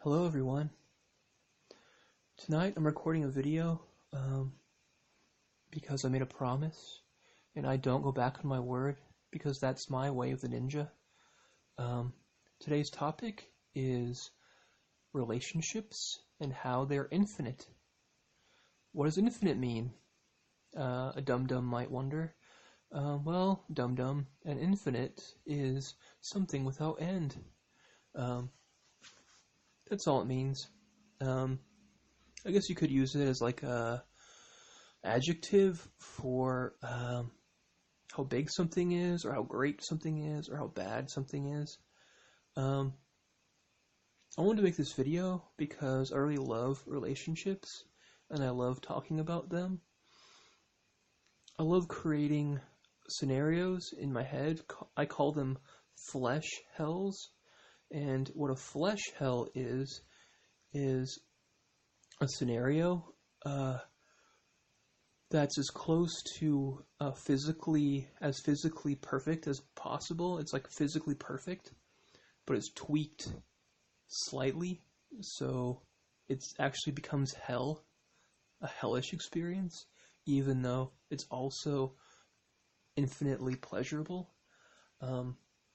Hello everyone. Tonight I'm recording a video because I made a promise and I don't go back on my word because that's my way of the ninja. Today's topic is relationships and how they're infinite. What does infinite mean? A dum-dum might wonder. Well, dum-dum, an infinite is something without end. That's all it means. I guess you could use it as like a adjective for how big something is, or how great something is, or how bad something is. I wanted to make this video because I really love relationships, and I love talking about them. I love creating scenarios in my head. I call them flesh hells. And what a flesh hell is a scenario that's as close to physically perfect as possible. It's like physically perfect, but it's tweaked slightly, so it actually becomes hell, a hellish experience, even though it's also infinitely pleasurable.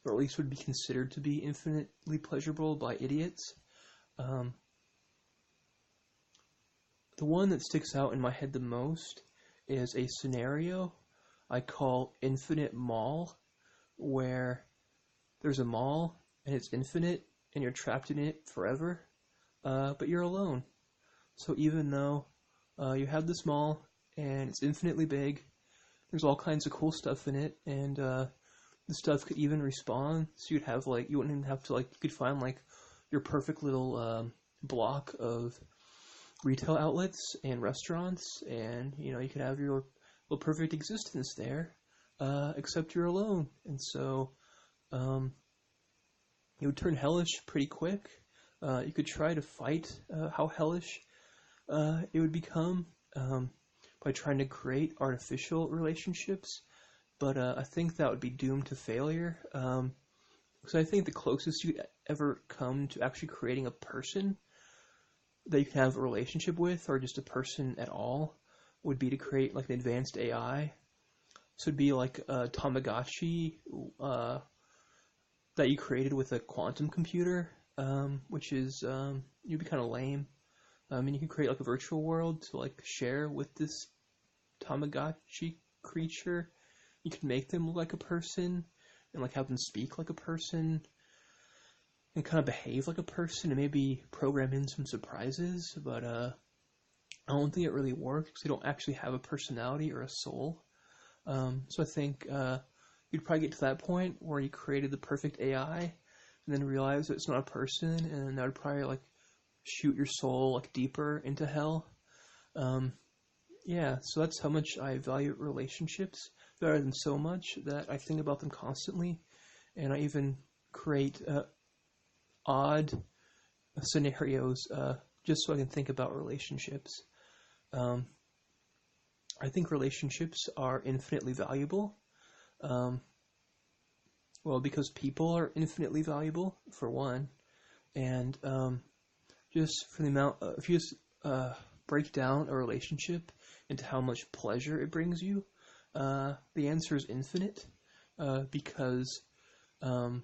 Or at least would be considered to be infinitely pleasurable by idiots. The one that sticks out in my head the most is a scenario I call Infinite Mall, where there's a mall and it's infinite and you're trapped in it forever, but you're alone. So even though you have this mall and it's infinitely big, there's all kinds of cool stuff in it, and the stuff could even respawn, so you'd have you wouldn't even have to you could find your perfect little block of retail outlets and restaurants, and you could have your little perfect existence there, except you're alone, and so it would turn hellish pretty quick. You could try to fight how hellish it would become by trying to create artificial relationships. But I think that would be doomed to failure, because I think the closest you could ever come to actually creating a person that you can have a relationship with, or just a person at all, would be to create an advanced AI. So it'd be like a Tamagotchi that you created with a quantum computer, which is you'd be kind of lame. You could create a virtual world to share with this Tamagotchi creature. You could make them look like a person, and have them speak like a person, and kind of behave like a person, and maybe program in some surprises, but I don't think it really works, because they don't actually have a personality or a soul. So I think you'd probably get to that point where you created the perfect AI, and then realize that it's not a person, and that would probably shoot your soul deeper into hell. Yeah, so that's how much I value relationships. Better than so much that I think about them constantly, and I even create odd scenarios just so I can think about relationships. I think relationships are infinitely valuable. Well, because people are infinitely valuable, for one, and just for the amount, if you just break down a relationship into how much pleasure it brings you, the answer is infinite, because the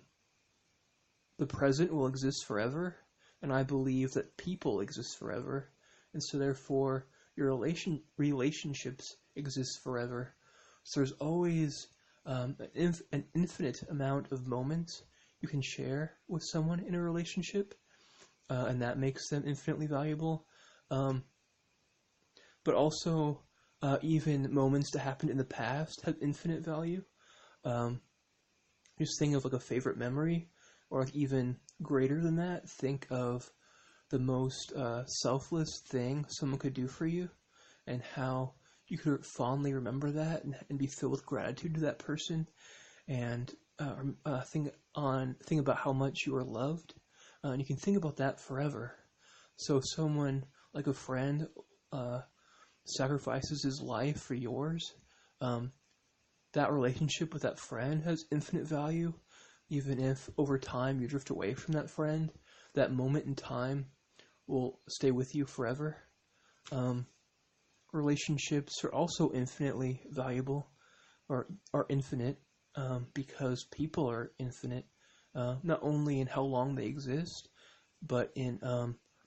present will exist forever, and I believe that people exist forever, and so therefore your relationships exist forever. So there's always an infinite amount of moments you can share with someone in a relationship, and that makes them infinitely valuable. But also, even moments that happened in the past have infinite value. Just think of a favorite memory, or even greater than that, think of the most selfless thing someone could do for you, and how you could fondly remember that and be filled with gratitude to that person, and think about how much you are loved, and you can think about that forever. So if someone, like a friend, sacrifices his life for yours, that relationship with that friend has infinite value, even if over time you drift away from that friend. That moment in time will stay with you forever. Relationships are also infinitely valuable, or are infinite, because people are infinite, not only in how long they exist, but in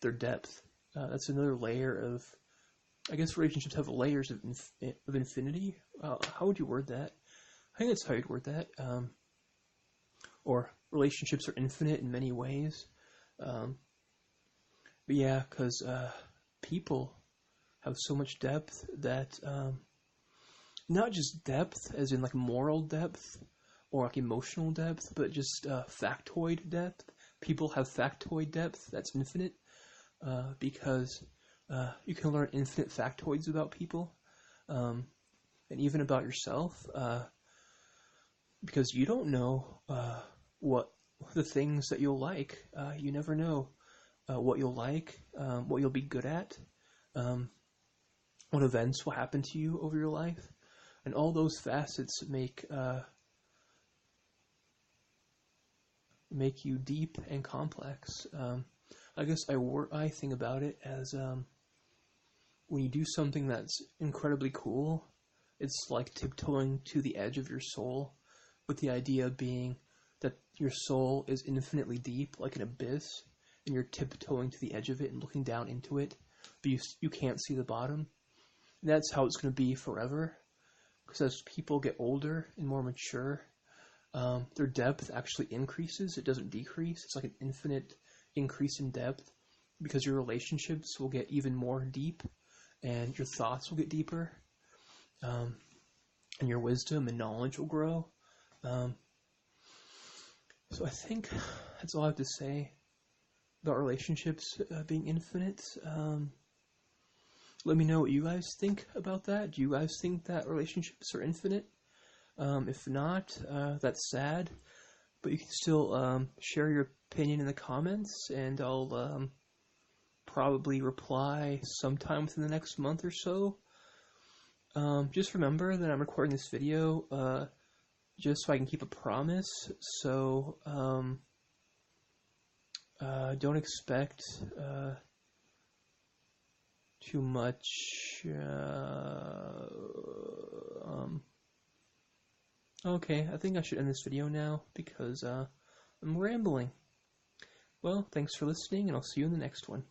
their depth. That's another layer of, I guess relationships have layers of infinity. How would you word that? I think that's how you'd word that. Or relationships are infinite in many ways. But yeah, because people have so much depth that, not just depth as in like moral depth or like emotional depth, but just factoid depth. People have factoid depth that's infinite, because you can learn infinite factoids about people, and even about yourself, because you don't know what the things that you'll like. You never know what you'll like, what you'll be good at, what events will happen to you over your life, and all those facets make you deep and complex. I guess I think about it as, when you do something that's incredibly cool, it's like tiptoeing to the edge of your soul, with the idea being that your soul is infinitely deep, like an abyss, and you're tiptoeing to the edge of it and looking down into it, but you can't see the bottom. And that's how it's going to be forever, because as people get older and more mature, their depth actually increases. It doesn't decrease. It's like an infinite increase in depth, because your relationships will get even more deep, and your thoughts will get deeper, and your wisdom and knowledge will grow. So I think that's all I have to say about relationships being infinite. Let me know what you guys think about that. Do you guys think that relationships are infinite? If not, that's sad, but you can still share your opinion in the comments, and I'll probably reply sometime within the next month or so. Just remember that I'm recording this video just so I can keep a promise, so don't expect too much. Okay, I think I should end this video now, because I'm rambling. Well, thanks for listening, and I'll see you in the next one.